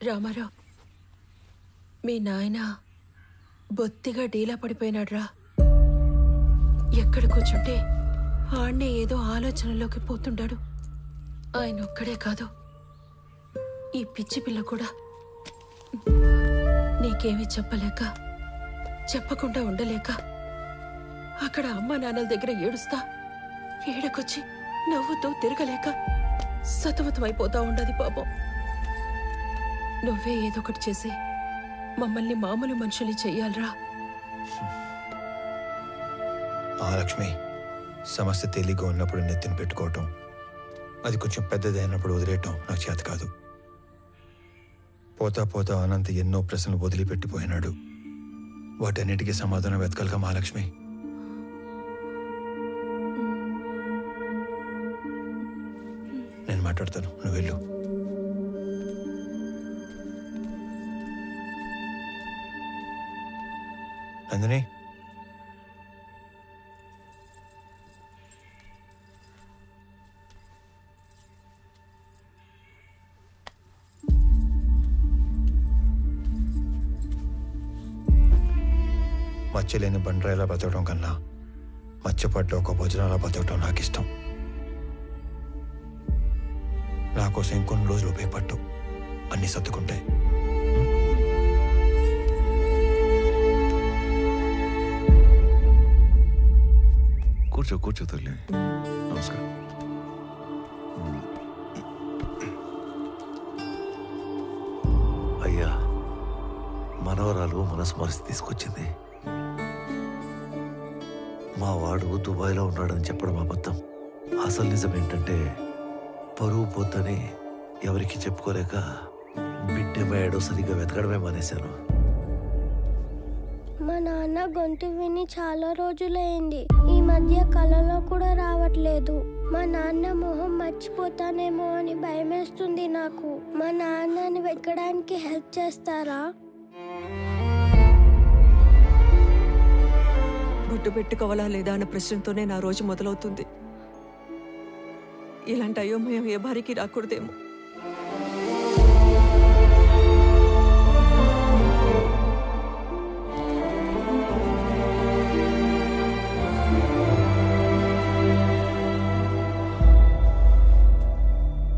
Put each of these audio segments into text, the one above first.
రామారావు, మీ నాయన బొత్తిగా డీలా పడిపోయినాడ్రా. ఎక్కడ కూర్చుంటే ఆడ్నే ఏదో ఆలోచనలోకి పోతుండాడు. ఆయన ఒక్కడే కాదు, ఈ పిచ్చి పిల్ల కూడా. నీకేమీ చెప్పకుండా ఉండలేక అక్కడ అమ్మా నాన్నల దగ్గర ఏడుస్తా, ఏడకొచ్చి నవ్వుతూ తిరగలేక సతమతమైపోతా ఉండదు పాపం. నువ్వే ఏదో ఒకటి చేసి మమ్మల్ని మామూలు మనుషుల్ని చెయ్యాలరా. మహాలక్ష్మి, సమస్య తేలిగ్గా ఉన్నప్పుడు నెత్తిని పెట్టుకోవటం, అది కొంచెం పెద్దదైనప్పుడు వదిలేయటం నాకు చేత కాదు. పోతా పోతా అనంత ఎన్నో ప్రశ్నలు వదిలిపెట్టిపోయినాడు. వాటన్నిటికీ సమాధానం వెతకాలిగా మహాలక్ష్మి. నేను మాట్లాడతాను, నువ్వు వెళ్ళు. నందిని, మచ్చలేని బండరాయిలా బతకడం కన్నా మచ్చపడ్డ ఒక భోజనాలా బతకడం నాకు ఇష్టం. నా కోసం ఇంకొన్ని రోజులు ఉపయోగపట్టు, అన్ని సర్దుకుంటాయి. కూర్చో తల్లి. నమస్కారం. అయ్యా, మనవరాలు మనసు మరిచి తీసుకొచ్చింది. మా వాడు దుబాయ్లో ఉన్నాడని చెప్పడం అబద్ధం. అసలు నిజం ఏంటంటే పరువు పోతని ఎవరికి చెప్పుకోలేక బిడ్డమయ్యాడో సరిగ్గా వెతకడమే మానేశాను. మా నాన్న గొంతు విని చాలా రోజులైంది. ఈ మధ్య కలలో కూడా రావట్లేదు. మా నాన్న మొహం మర్చిపోతానేమో అని భయమేస్తుంది నాకు. మా నాన్నని వెతకడానికి హెల్ప్ చేస్తారా? బొట్టు పెట్టుకోవాలా లేదా అన్న ప్రశ్నతోనే నా రోజు మొదలవుతుంది. ఇలాంటి అయోమయం ఏ భార్యకి రాకూడదేమో.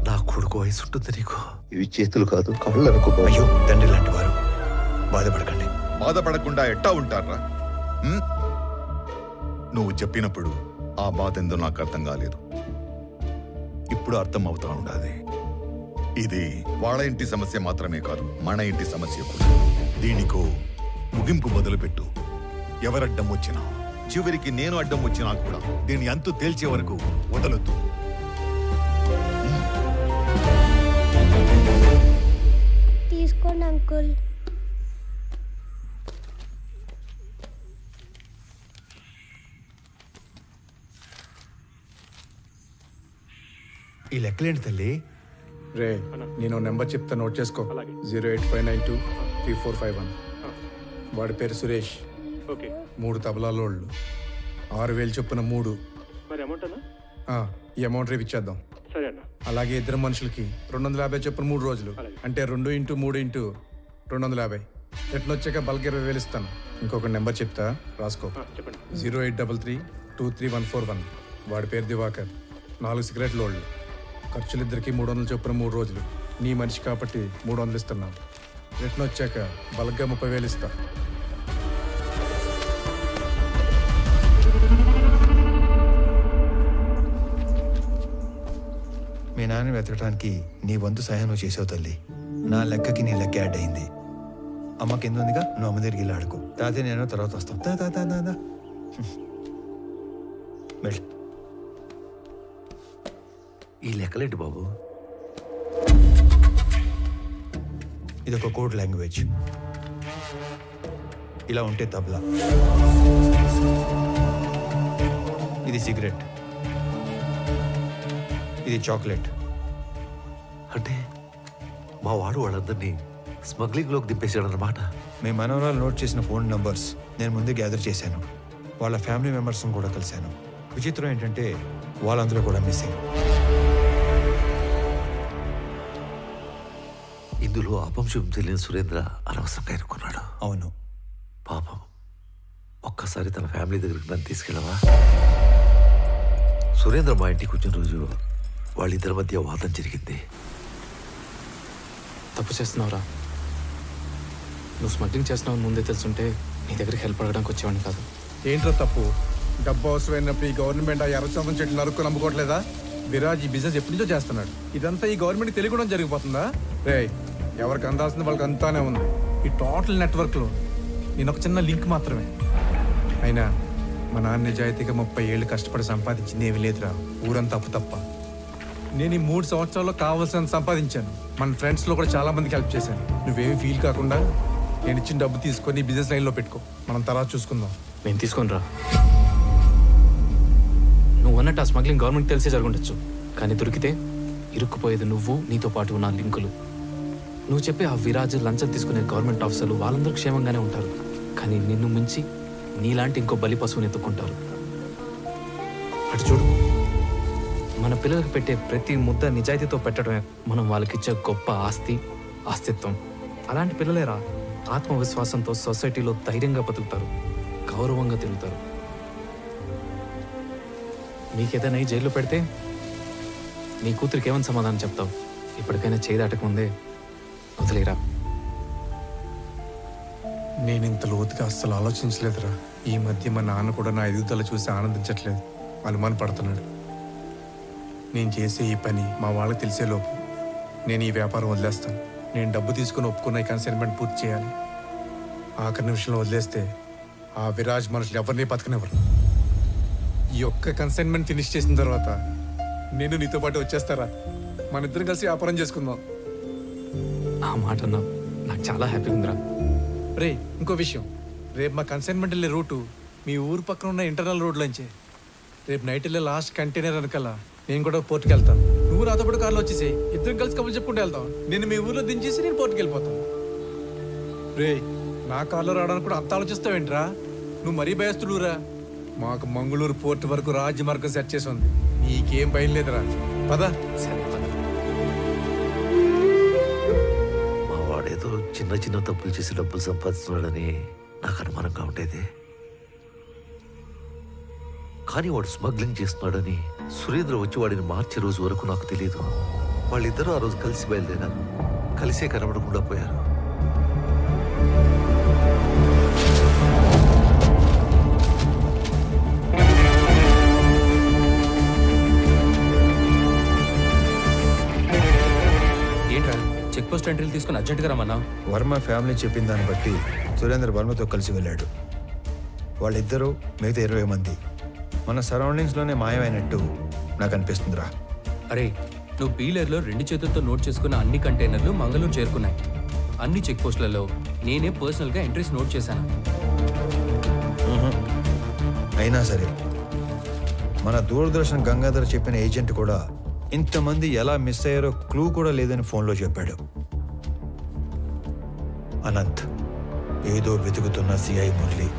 నా కొడుకు వయసు ఉంటుంది నీకు. ఇవి చేతులు కాదు, కళ్ళు అనుకో. అయ్యో, తండ్రి లాంటి వారు, బాధపడకండి. బాధపడకుండా ఎట్టా ఉంటారా? నువ్వు చెప్పినప్పుడు ఆ బాధ ఎందో నాకు అర్థం కాలేదు. ఇప్పుడు అర్థం అవుతా ఉండాలి. ఇది వాళ్ళ ఇంటి సమస్య మాత్రమే కాదు, మన ఇంటి సమస్య కూడా. దీనికో ముగింపు మొదలుపెట్టు. ఎవరడ్డం వచ్చినా, చివరికి నేను అడ్డం వచ్చినా కూడా దీని అంతు తేల్చే వరకు వదలొద్దు. తీసుకోండి అంకుల్. ఈ లెక్కలేంటి తల్లి? రే, నేను నెంబర్ చెప్తా, నోట్ చేసుకో. 085923451. వాడి పేరు సురేష్. 3 తబలాలోళ్ళు, 6000 చొప్పున 3. ఈ అమౌంట్ రేపు ఇచ్చేద్దాం. అలాగే ఇద్దరు మనుషులకి 250 చొప్పున 3 రోజులు, అంటే 2 × 3 × 250. రిటర్న్ వచ్చాక బల్క్ 20,000 ఇస్తాను. ఇంకొక నెంబర్ చెప్తా, రాసుకో. 083323141. వాడి పేరు దివాకర్. 4 సిగరెట్ లోళ్ళు. ఖర్చులిద్దరికి 300 చొప్పున 3 రోజులు. నీ మనిషి కాబట్టి 300 ఇస్తున్నాను. రిటర్న్ వచ్చాక బల్క్గా 30,000 ఇస్తా. మీ నాన్న వెతకడానికి నీ వంతు సహాయం నువ్వు చేసావు తల్లి. నా లెక్కకి నీ లెక్క యాడ్ అయింది. అమ్మ కింద ఉందిగా, నువ్వు అమ్మ దగ్గరికి వెళ్ళి ఆడుకో. తాతే నేను తర్వాత వస్తాం. ఈ లెక్కలేంటి బాబు? ఇది ఒక కోడ్ లాంగ్వేజ్. ఇలా ఉంటే తబలా, ఇది సిగరెట్, ఇది చాక్లెట్. అంటే మా వాడు వాళ్ళందరినీ స్మగ్లింగ్లోకి దింపేశాడన్నమాట. మీ మనవరాలు నోట్ చేసిన ఫోన్ నంబర్స్ నేను ముందే గ్యాదర్ చేశాను. వాళ్ళ ఫ్యామిలీ మెంబర్స్ని కూడా కలిశాను. విచిత్రం ఏంటంటే వాళ్ళందరూ కూడా మిస్సింగ్. ఇందులో అపంశం తెలియని సురేంద్ర అనవసరంగా ఎన్నుకున్నాడు. అవును. పాపం, ఒక్కసారి తన ఫ్యామిలీ దగ్గరికి నన్ను తీసుకెళ్ళవా? సురేంద్ర మా ఇంటికి వచ్చిన రోజు వాళ్ళిద్దరి మధ్య వాదం జరిగింది. తప్పు చేస్తున్నావురా. నువ్వు స్మగ్లింగ్ చేస్తున్నావు ముందే తెలుసుంటే నీ దగ్గరికి హెల్ప్ అడగడానికి వచ్చేవాడిని కాదు. ఏంట్రా తప్పు? డబ్బు అవసరమైనప్పుడు ఈ గవర్నమెంట్ ఆ ఎర్రచందం చెట్లు నరుక్కు నమ్ముకోవట్లేదా? విరాజ్ ఈ బిజినెస్ ఎప్పటి నుంచో చేస్తున్నాడు. ఇదంతా ఈ గవర్నమెంట్ తెలియకుండా జరిగిపోతుందా? రే, ఎవరికి అందాల్సింది వాళ్ళకి అంతానే ఉంది. ఈ టోటల్ నెట్వర్క్లో నేను ఒక చిన్న లింక్ మాత్రమే. అయినా మా నాన్న నిజాయితీగా 30 ఏళ్ళు కష్టపడి సంపాదించింది ఏమీ లేదురా, ఊరంతా అప్పు తప్ప. నేను ఈ 3 సంవత్సరాల్లో కావాల్సినంత సంపాదించాను. మన ఫ్రెండ్స్లో కూడా చాలా మందికి హెల్ప్ చేశాను. నువ్వేమి ఫీల్ కాకుండా నేను ఇచ్చిన డబ్బు తీసుకొని బిజినెస్ లైన్లో పెట్టుకో, మనం తర్వాత చూసుకుందాం. నేను తీసుకొని రా. నువ్వు అన్నట్టు ఆ స్మగ్లింగ్ గవర్నమెంట్ తెలిసే జరుగుండొచ్చు, కానీ దొరికితే ఇరుక్కుపోయేది నువ్వు, నీతో పాటు ఉన్న లింకులు. నువ్వు చెప్పే ఆ విరాజ్ లంచం తీసుకునే గవర్నమెంట్ ఆఫీసర్లు వాళ్ళందరూ క్షేమంగానే ఉంటారు, కానీ నిన్ను మించి నీలాంటి ఇంకో బలి పశువుని ఎత్తుకుంటారు. అటు చూడు, మన పిల్లలకు పెట్టే ప్రతి ముద్ద నిజాయితీతో పెట్టడమే మనం వాళ్ళకిచ్చే గొప్ప ఆస్తిత్వం. అలాంటి పిల్లలేరా ఆత్మవిశ్వాసంతో సొసైటీలో ధైర్యంగా బతుకుతారు, గౌరవంగా తిరుగుతారు. నీకేదైనా ఈ జైల్లో పెడితే నీ కూతురికి ఏమని సమాధానం చెప్తావు? ఇప్పటికైనా చేయి దాటకముందే వదిలేరా. నేను ఇంత లోతుగా అస్సలు ఆలోచించలేదురా. ఈ మధ్య మా నాన్న కూడా నా ఎదుగుదల చూసి ఆనందించట్లేదు, అనుమాన పడుతున్నాడు. నేను చేసే ఈ పని మా వాళ్ళకి తెలిసేలోపు నేను ఈ వ్యాపారం వదిలేస్తాను. నేను డబ్బు తీసుకుని ఒప్పుకున్న ఈ కన్సైన్మెంట్ పూర్తి చేయాలి. ఆఖరి నిమిషంలో వదిలేస్తే ఆ విరాజ్ మనుషులు ఎవరిని బతకనివ్వరు. ఈ ఒక్క కన్సైన్మెంట్ ఫినిష్ చేసిన తర్వాత నేను నీతో పాటు వచ్చేస్తారా? మన ఇద్దరం కలిసి వ్యాపారం చేసుకుందాం. ఆ మాట అన్నావు, నాకు చాలా హ్యాపీగా ఉందిరా. రే, ఇంకో విషయం, రేపు మా కన్సైన్మెంట్ వెళ్ళే రూటు మీ ఊరు పక్కన ఉన్న ఇంటర్నల్ రోడ్లోంచే. రేపు నైట్ వెళ్ళే లాస్ట్ కంటైనర్ వెనకాల నేను కూడా పోర్టుకి వెళ్తాను. నువ్వు నాతో పాటు కార్లో వచ్చేసి ఇద్దరం కలిసి కబుర్లు చెప్పుకుంటూ వెళ్తాం. నేను మీ ఊర్లో దించేసి నేను పోర్టుకి వెళ్ళిపోతాను. రే, నా కార్లో రావడానికి కూడా అంత ఆలోచిస్తావేంట్రా? నువ్వు మరీ భయస్తుడురా. మాకు మంగళూరు పోర్టు వరకు రాజ్యమార్గం సెట్ చేసి ఉంది, నీకేం భయం లేదురా. పదా. మా వాడేదో చిన్న చిన్న తప్పులు చేసి డబ్బులు సంపాదిస్తున్నాడని నాకు అనుమానంగా ఉండేది. కానీ వాడు స్మగ్లింగ్ చేస్తున్నాడని సురేంద్ర వచ్చి వాడిని మార్చే రోజు వరకు నాకు తెలియదు. వాళ్ళిద్దరూ ఆ రోజు కలిసి బయలుదేరారు, కలిసే కనబడకుండా పోయారు. ఏంట్రా చెక్ పోస్ట్ ఎంట్రీలు తీసుకుని అర్జెంట్గా రమ్మన్నా? వర్మ ఫ్యామిలీ చెప్పిన దాన్ని బట్టి సురేంద్ర వర్మతో కలిసి వెళ్ళాడు. వాళ్ళిద్దరూ మిగతా 20 మంది మన సరౌండింగ్స్లోనే మాయమైనట్టు నాకు అనిపిస్తుందిరా. అరే, నువ్వు పీలర్లో 2 చేతులతో నోట్ చేసుకున్న అన్ని కంటైనర్లు మంగళూరు చేరుకున్నాయి. అన్ని చెక్ పోస్టులలో నేనే పర్సనల్గా ఎంట్రీస్ నోట్ చేశాను. అయినా సరే మన దూరదర్శన్ గంగాధర్ చెప్పిన ఏజెంట్ కూడా ఇంతమంది ఎలా మిస్ అయ్యారో క్లూ కూడా లేదని ఫోన్లో చెప్పాడు. అనంత్, ఏదో వెతుకుతున్న సిఐ మురళి,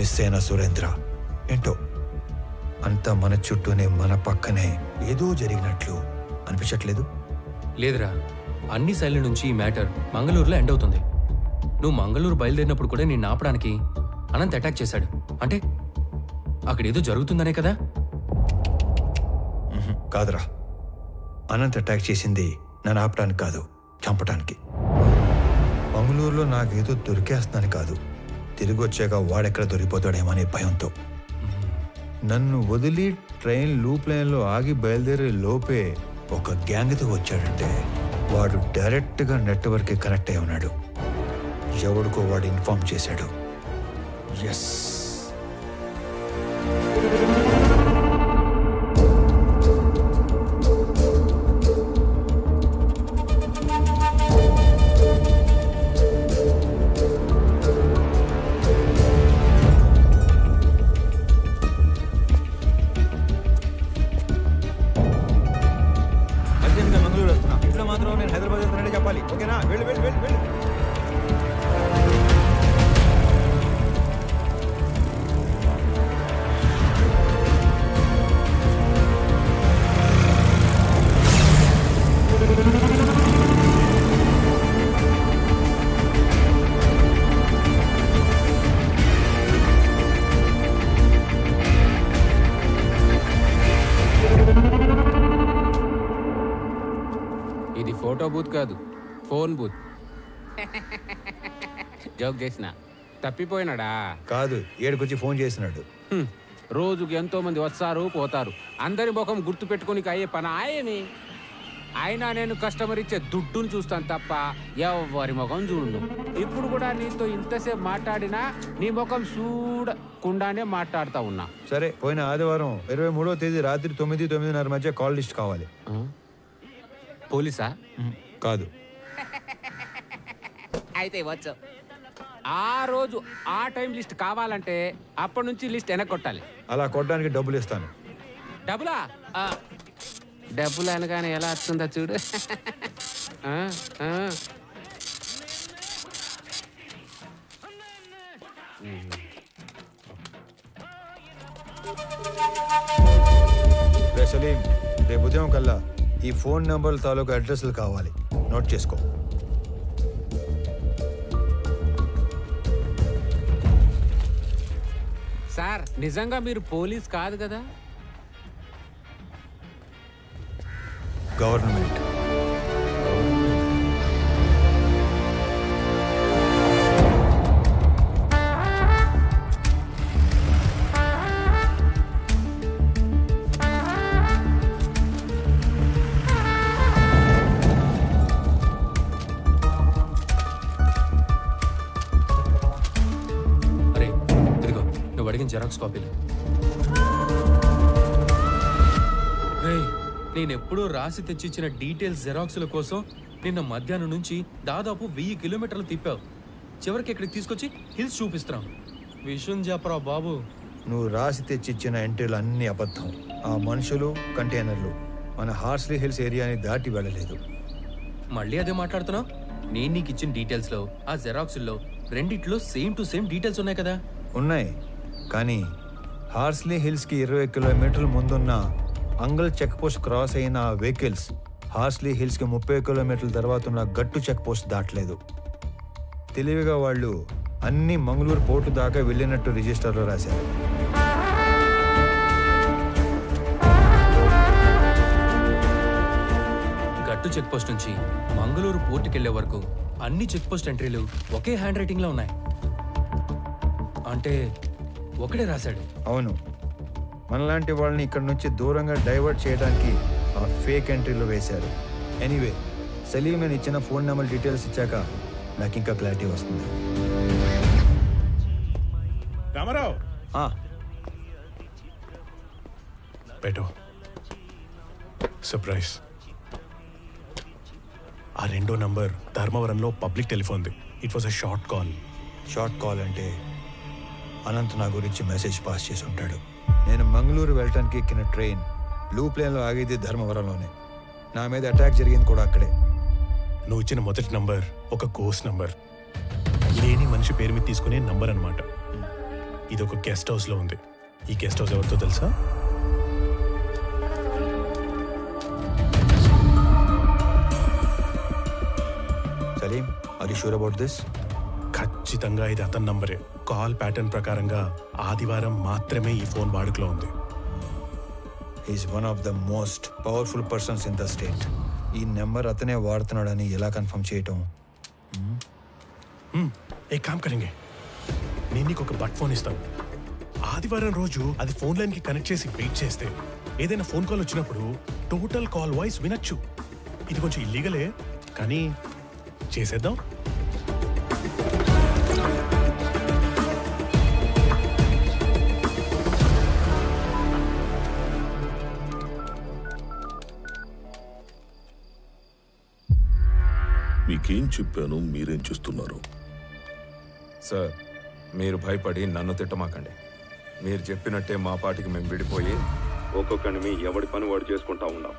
మిస్ అయిన సురేంద్ర, ఏంటో అంతా మన చుట్టూనే మన పక్కనే ఏదో జరిగినట్లు అనిపించట్లేదు? లేదురా, అన్ని సైడ్ల నుంచి ఈ మ్యాటర్ మంగళూరులో ఎండ్ అవుతుంది. నువ్వు మంగళూరు బయలుదేరినప్పుడు కూడా నేను ఆపడానికి అనంత్ అటాక్ చేశాడు. అంటే అక్కడ ఏదో జరుగుతుందనే కదా? కాదురా, అనంత్ అటాక్ చేసింది నన్ను ఆపడానికి కాదు, చంపటానికి. మంగళూరులో నాకేదో దొరికేస్తుందని కాదు, తిరిగి వచ్చాక వాడెక్కడ దొరికిపోతాడేమో అనే భయంతో. నన్ను వదిలి ట్రైన్ లూప్ లైన్లో ఆగి బయలుదేరే లోపే ఒక గ్యాంగ్తో వచ్చాడంటే వాడు డైరెక్ట్గా నెట్వర్క్కి కనెక్ట్ అయి ఉన్నాడు. ఎవడికో వాడు ఇన్ఫార్మ్ చేశాడు. ఎస్, కాదు, ఫోన్ బూత్. జోక్ చేసిన. తప్పిపోయినాడా? కాదు, ఏడుకొచ్చి ఫోన్ చేసినాడు. రోజుకి ఎంతో మంది వస్తారు పోతారు, అందరి ముఖం గుర్తు పెట్టుకుని అయ్యే పని ఆయనే. అయినా నేను కస్టమర్ ఇచ్చే దుడ్డును చూస్తాను తప్ప ఎవరి ముఖం చూడు. ఇప్పుడు కూడా నీతో ఇంతసేపు మాట్లాడినా నీ ముఖం చూడకుండానే మాట్లాడుతా ఉన్నా. సరే, పోయిన ఆదివారం 23వ తేదీ రాత్రి 9-9:30 మధ్య కాల్ లిస్ట్ కావాలి. పోలీసా? కాదు. అయితే వచ్చు. ఆ రోజు ఆ టైం లిస్ట్ కావాలంటే అప్పటి నుంచి లిస్ట్ వెనక్కొట్టాలి. అలా కొట్టడానికి డబ్బులు ఇస్తాను. డబ్బులా? డబ్బులు అనగానే ఎలా వస్తుందో చూడు. సలీం, రేపు ఉదయం కల్లా ఈ ఫోన్ నెంబర్ తాలూకు అడ్రస్లు కావాలి. నోట్ చేసుకో. సార్, నిజంగా మీరు పోలీస్ కాదు కదా? గవర్నమెంట్. అరే ఇదిగో, నువ్వు అడిగిన జెరాక్స్ కాపీలు. నేనెప్పుడూ రాసి తెచ్చిచ్చిన డీటెయిల్స్ జెరాక్స్ల కోసం నిన్న మధ్యాహ్నం నుంచి దాదాపు 1000 కిలోమీటర్లు తిప్పావు. చివరికి ఇక్కడికి తీసుకొచ్చి హిల్స్ చూపిస్తున్నాం. విషయం చెప్పరా బాబు. నువ్వు రాసి తెచ్చిచ్చిన ఎంట్రీలు అన్ని అబద్ధం. ఆ మనుషులు, కంటైనర్లు మన హార్స్లీ హిల్స్ ఏరియాని దాటి వెళ్ళలేదు. మళ్ళీ అదే మాట్లాడుతున్నావు? నేను నీకు ఇచ్చిన డీటెయిల్స్లో ఆ జెరాక్స్లో రెండిట్లో సేమ్ టు సేమ్ డీటెయిల్స్ ఉన్నాయి కదా? ఉన్నాయి, కానీ హార్స్లీ హిల్స్కి 20 కిలోమీటర్ల ముందున్న అంగల్ చెక్ పోస్ట్ క్రాస్ అయిన వెహికల్స్ హార్స్లీ హిల్స్కి 30 కిలోమీటర్ల తర్వాత ఉన్న గట్టు చెక్ పోస్ట్ దాటలేదు. తెలివిగా వాళ్ళు అన్ని మంగళూరు పోర్టు దాకా వెళ్ళినట్టు రిజిస్టర్లో రాశారు. గట్టు చెక్ పోస్ట్ నుంచి మంగళూరు పోర్టుకి వెళ్లే వరకు అన్ని చెక్ పోస్ట్ ఎంట్రీలు ఒకే హ్యాండ్ రైటింగ్ లో ఉన్నాయి. అంటే ఒకడే రాశాడు. అవును, మనలాంటి వాళ్ళని ఇక్కడ నుంచి దూరంగా డైవర్ట్ చేయడానికి ఆ ఫేక్ ఎంట్రీలో వేశారు. ఎనీవే, సలీం నేను ఇచ్చిన ఫోన్ నెంబర్ డీటెయిల్స్ ఇచ్చాక నాకు ఇంకా క్లారిటీ వస్తుంది. రామారావు, పెట్టు. సర్ప్రైజ్. ఆ రెండో నంబర్ ధర్మవరంలో పబ్లిక్ టెలిఫోన్ది. It was a short call. Short call అంటే అనంత్ నా గురించి మెసేజ్ పాస్ చేసి ఉంటాడు. నేను మంగళూరు వెళ్ళటానికి ఎక్కిన ట్రైన్ బ్లూ ప్లేన్లో ఆగేది ధర్మవరంలోనే. నా మీద అటాక్ జరిగింది కూడా అక్కడే. నువ్వు ఇచ్చిన మొదటి నంబర్ ఒక గోస్ట్ నంబర్. లేని మనిషి పేరు మీద తీసుకునే నంబర్ అనమాట. ఇది ఒక గెస్ట్ హౌస్లో ఉంది. ఈ గెస్ట్ హౌస్ ఎవరితో తెలుసా? Saleem, are you sure about this? ఖచ్చితంగా ఇది అతని నంబరే. కాల్ ప్యాటర్న్ ప్రకారంగా ఆదివారం మాత్రమే ఈ ఫోన్ వాడుకలో ఉంది. He's one of the most powerful persons in the state. ఈ నెంబర్ అతనే వాడుతున్నాడని ఎలా కన్ఫర్మ్ చేయటం? ఏ కామ్ కరెంగే, నేను నీకు ఒక బట్ ఫోన్ ఇస్తాను. ఆదివారం రోజు అది ఫోన్ లైన్కి కనెక్ట్ చేసి వెయిట్ చేస్తే ఏదైనా ఫోన్ కాల్ వచ్చినప్పుడు టోటల్ కాల్ వాయిస్ వినొచ్చు. ఇది కొంచెం ఇల్లీగలే, కానీ చేసేద్దాం. మీకేం చెప్పాను, మీరేం చేస్తున్నారు? సార్, మీరు భయపడి నన్ను తిట్టమాకండి. మీరు చెప్పినట్టే మా పాటికి మేము విడిపోయి ఒక్కొక్కడిని ఎవడి పని వాడు చేసుకుంటా ఉన్నాం.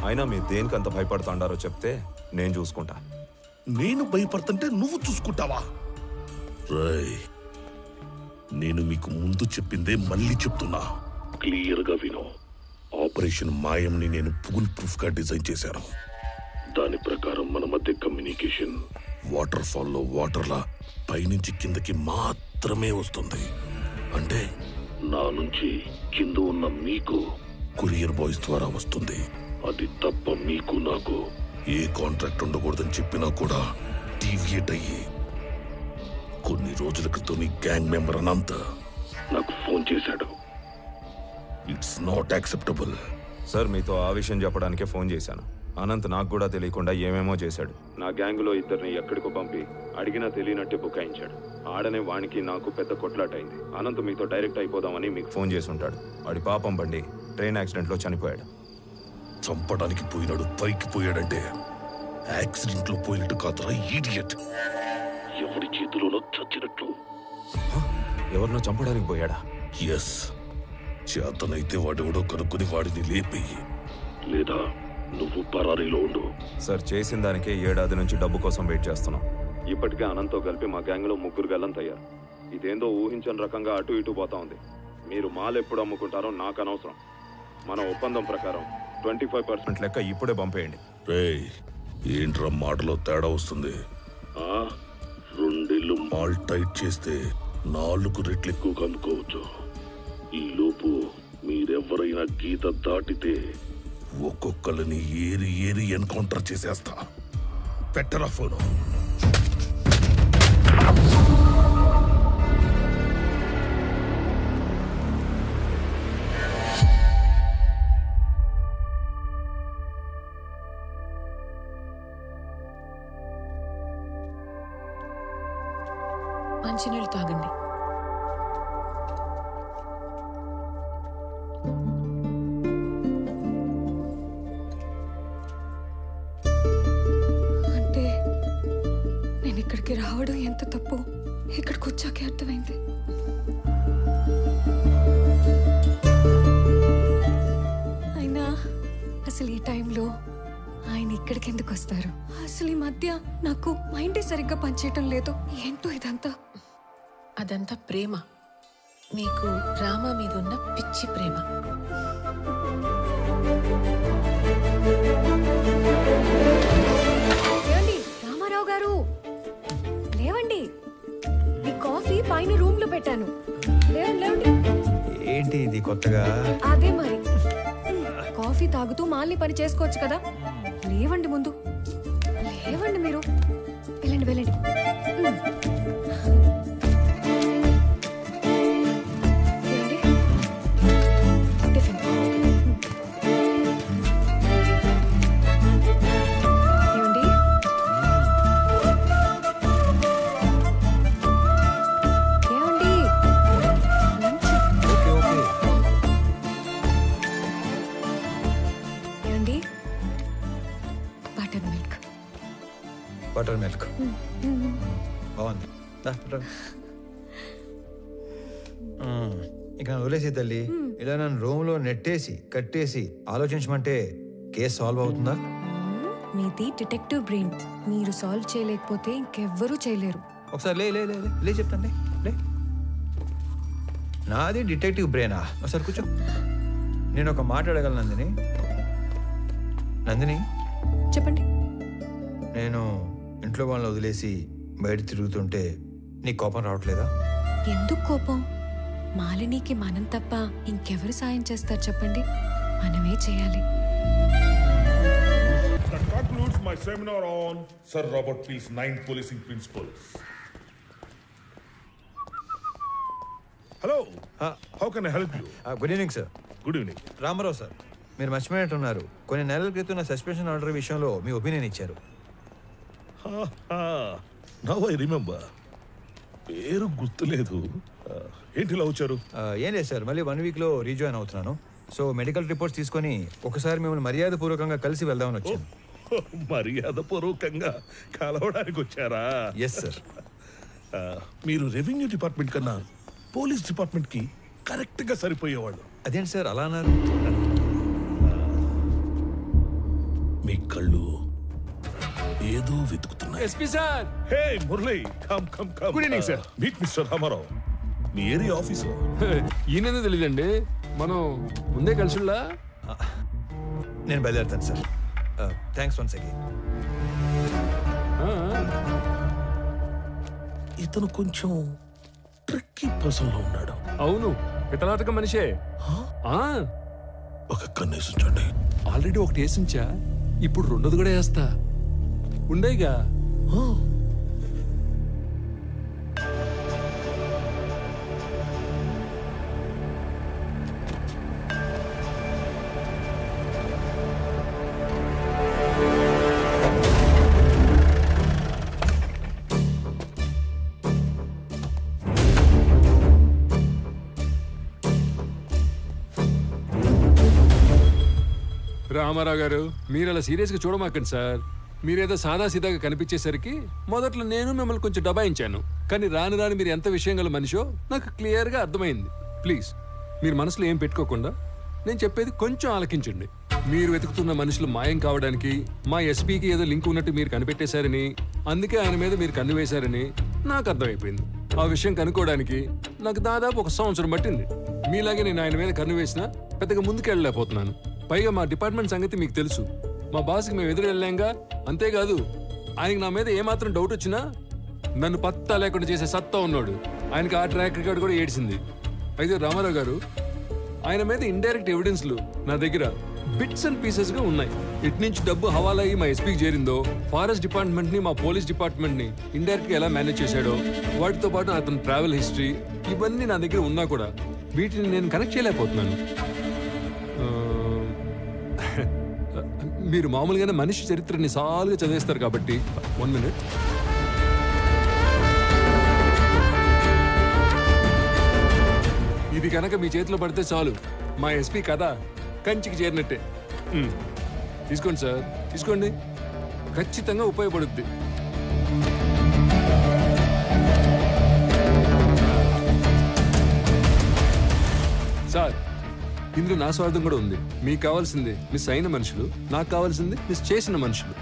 అయినా మీరు దేనికంత భయపడుతుండారో చెప్తే నేను చూసుకుంటా. నేను భయపడుతుంటే నువ్వు చూసుకుంటావా? రై, నేను మీకు ముందు చెప్పిందే మళ్ళీ చెప్తున్నా, క్లియర్గా విను. ఆపరేషన్ మాయంని నేను ఫుల్ ప్రూఫ్ గా డిజైన్ చేశాను. దాని ప్రకారం మన మధ్య కమ్యూనికేషన్ వాటర్ ఫాల్లో వాటర్లా పైనుంచి కిందకి మాత్రమే వస్తుంది. అంటే నా నుంచి కింద ఉన్న మీకు కొరియర్ బాయ్స్ ద్వారా వస్తుంది. అది తప్ప మీకు నాకు ఏ కాంట్రాక్ట్ ఉండకూడదని చెప్పినా కూడా డీవియేట్ అయ్యి కొన్ని రోజుల క్రితం నీ గ్యాంగ్ మెంబర్ అనంత నాకు ఫోన్ చేశాడు. It's not acceptable. సార్ మీతో ఆ విషయం చెప్పడానికే ఫోన్ చేశాను. అనంత్ నాకు కూడా తెలియకుండా ఏమేమో చేశాడు. నా గ్యాంగులో ఇద్దరిని ఎక్కడికో పంపి అడిగినా తెలియనట్టే బుకాయించాడు. ఆడనే వానికి నాకు పెద్ద కొట్లాటైంది. అనంత్ మీతో డైరెక్ట్ అయిపోదామని మీకు ఫోన్ చేసి ఉంటాడు. వాడి పాపం బండి ట్రైన్ యాక్సిడెంట్లో చనిపోయాడు. చంపడానికి పోయినాడు, పైకి పోయాడంటే యాక్సిడెంట్లో పోయినట్టు కాదురా ఈడియట్. ఎవరి చేతిలోనో చచ్చినట్లు. ఎవరినో చంపడానికి పోయాడా? ఎస్. చేతనైతే వాడెవడో కనుక్కొని వాడిని లేపి, లేదా నువ్వు పరారీలో ఉండు. సార్ చేసిన దానికే 7 ఏడాది నుంచి డబ్బు కోసం వెయిట్ చేస్తున్నాం. ఇప్పటికే అనంత్తో కలిపి మా గ్యాంగ్లో 3 గల్లంతయ్యారు. ఇదేందో ఊహించని రకంగా అటు ఇటు పోతా ఉంది. మీరు మాల్ ఎప్పుడు అమ్ముకుంటారో నాకు అనవసరం. మన ఒప్పందం ప్రకారం 25% లెక్క ఇప్పుడే పంపేయండి. రేయ్, ఏంట్రా మాటలో తేడా వస్తుంది? 2 ఇళ్ళు మాల్ టైట్ చేస్తే 4 రెట్లు ఎక్కువ అమ్ముకోవచ్చు. ఈ లోపు మీరెవరైనా గీత దాటితే ఒక్కొక్కరిని ఏరి ఏరి ఎన్కౌంటర్ చేసేస్తా. పెట్టరా ఫోను. మంచినీళ్ళు తాగండి. అంటే నేను ఇక్కడికి రావడం ఎంత తప్పు ఇక్కడికి వచ్చాకే అర్థమైంది. అయినా అసలు ఈ టైంలో ఆయన ఇక్కడికి ఎందుకు వస్తారు? అసలు ఈ మధ్య నాకు మైండే సరిగ్గా పనిచేయటం లేదు. ఏంటో ఇదంతా? అదంతా ప్రేమ. మీకు రామా మీద ఉన్న పిచ్చి ప్రేమ. రామారావు గారు లేవండి. మీ కాఫీ పైన రూమ్ లో పెట్టాను. లేవండి. ఏంటి ఇది కొత్తగా? అదే మరి. కాఫీ తాగుతూ మాల్ని పని చేసుకోవచ్చు కదా. లేవండి ముందు. లేవండి మీరు. వెళ్ళండి. బటర్ మిల్క్ బాగుంది. ఇక నన్ను వదిలేసి తల్లి. ఇలా నన్ను రూమ్లో నెట్టేసి కట్టేసి ఆలోచించమంటే కేసు సాల్వ్ అవుతుందా? మీది డిటెక్టివ్ బ్రెయిన్. మీరు సాల్వ్ చేయలేకపోతే ఇంకెవ్వరూ చేయలేరు. ఒకసారి లే చెప్తాను. లే. నాది డిటెక్టివ్ బ్రెయినా? ఒకసారి కూర్చో. నేను ఒక మాట అడగలను నందిని. చెప్పండి. నేను ఇంట్లో వాళ్ళని వదిలేసి బయట తిరుగుతుంటే నీకు కోపం రావట్లేదా? ఎందుకు కోపం? మాలినికి మనం తప్ప ఇంకెవరు సాయం చేస్తారు చెప్పండి? మనమే చేయాలి. That concludes my seminar on Sir Robert Peel's 9 policing principles. Hello. How can I help you? Good evening sir. Good evening. Ramarao sir, మీరు మర్చిపోయినట్టున్నారు. కొన్ని నెలల క్రితం నా సస్పెన్షన్ ఆర్డర్ విషయంలో మీ ఒపీనియన్ ఇచ్చారు. Now I remember. పేరు గుర్తులేదు. ఏంటి ఇలా వచ్చారు? ఏం లేదు సార్, మళ్ళీ 1 వీక్లో రీజాయిన్ అవుతున్నాను. సో మెడికల్ రిపోర్ట్స్ తీసుకొని ఒకసారి మిమ్మల్ని మర్యాదపూర్వకంగా కలిసి వెళ్దామని వచ్చాను. మర్యాదపూర్వకంగా కలవడానికి వచ్చారా? Yes sir. మీరు రెవెన్యూ డిపార్ట్మెంట్ కన్నా పోలీస్ డిపార్ట్మెంట్ కి కరెక్ట్ గా సరిపోయేవాళ్ళు. అదేంటి సార్ అలా అన్నారు? మీ కళ్ళు ఏదో వెతుకుతున్నాయి. SP sir. Hey Murali, come. Good evening sir. Meet mister Ramarao, మీ ఏరియా ఆఫీసర్. ఈయనెందుకు తెలియదండి, మనం ముందే కలిసిలా. నేను బయలుదేరుతాను సార్. Thanks once again. ఇతను కొంచెం ట్రిక్కీ పర్సన్ లో ఉన్నాడు. అవును, పితలాటక మనిషే. ఒక కన్నేసి ఉంచండి. ఆల్రెడీ ఒకటి వేసించా, ఇప్పుడు రెండోది కూడా వేస్తా. ఉండేగా. రామారావు గారు, మీరు అలా సీరియస్గా చూడమాకండి సార్. మీరేదో సాదాసీదాగా కనిపించేసరికి మొదట్లో నేను మిమ్మల్ని కొంచెం దబాయించాను. కానీ రాను రాను మీరు ఎంత విషయం గల మనిషో నాకు క్లియర్గా అర్థమైంది. ప్లీజ్ మీరు మనసులో ఏం పెట్టుకోకుండా నేను చెప్పేది కొంచెం ఆలకించండి. మీరు వెతుకుతున్న మనుషులు మాయం కావడానికి మా ఎస్పీకి ఏదో లింక్ ఉన్నట్టు మీరు కనిపెట్టేశారని, అందుకే ఆయన మీద మీరు కన్ను వేశారని నాకు అర్థమైపోయింది. ఆ విషయం కనుక్కోవడానికి నాకు దాదాపు 1 సంవత్సరం పట్టింది. మీలాగే నేను ఆయన మీద కన్ను వేసినా పెద్దగా ముందుకెళ్ళలేకపోతున్నాను. పైగా మా డిపార్ట్మెంట్ సంగతి మీకు తెలుసు. మా బాస్కి మేము ఎదురు వెళ్ళాంగా. అంతేకాదు, ఆయనకి నా మీద ఏమాత్రం డౌట్ వచ్చినా నన్ను పత్తా లేకుండా చేసే సత్తా ఉన్నాడు. ఆయనకి ఆ ట్రాక్ రికార్డ్ కూడా ఏడ్చింది. అయితే రామారావు గారు, ఆయన మీద ఇండైరెక్ట్ ఎవిడెన్స్లు నా దగ్గర బిట్స్ అండ్ పీసెస్ గా ఉన్నాయి. ఇటు నుంచి డబ్బు హవాలా అయ్యి మా ఎస్పీకి చేరిందో, ఫారెస్ట్ డిపార్ట్మెంట్ ని మా పోలీస్ డిపార్ట్మెంట్ ని ఇండైరెక్ట్ గా ఎలా మేనేజ్ చేశాడో, వాటితో పాటు అతని ట్రావెల్ హిస్టరీ, ఇవన్నీ నా దగ్గర ఉన్నా కూడా వీటిని నేను కనెక్ట్ చేయలేకపోతున్నాను. మీరు మామూలుగానే మనిషి చరిత్రని సాలుగా చదివేస్తారు కాబట్టి 1 minute. ఇది కనుక మీ చేతిలో పడితే చాలు, మా ఎస్పీ కథ కంచికి చేరినట్టే. తీసుకోండి సార్, తీసుకోండి, ఖచ్చితంగా ఉపయోగపడుద్ది. సార్, ఇందులో నా స్వార్థం కూడా ఉంది. మీకు కావాల్సింది మిస్ అయిన మనుషులు, నాకు కావాల్సింది మిస్ చేసిన మనుషులు.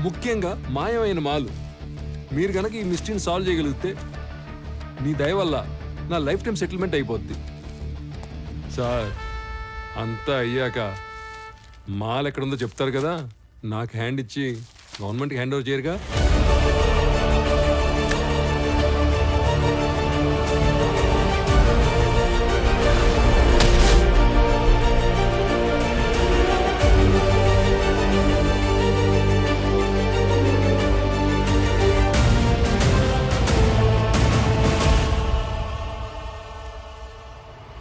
ముఖ్యంగా మాయమైన మాలు. మీరు కనుక ఈ మిస్టరీని సాల్వ్ చేయగలిగితే మీ దయ వల్ల నా లైఫ్ టైం సెటిల్మెంట్ అయిపోద్ది. సార్, అంతా అయ్యాక మాల్ ఎక్కడుందో చెప్తారు కదా, నాకు హ్యాండ్ ఇచ్చి గవర్నమెంట్కి హ్యాండ్ ఓవర్ చేయరుగా.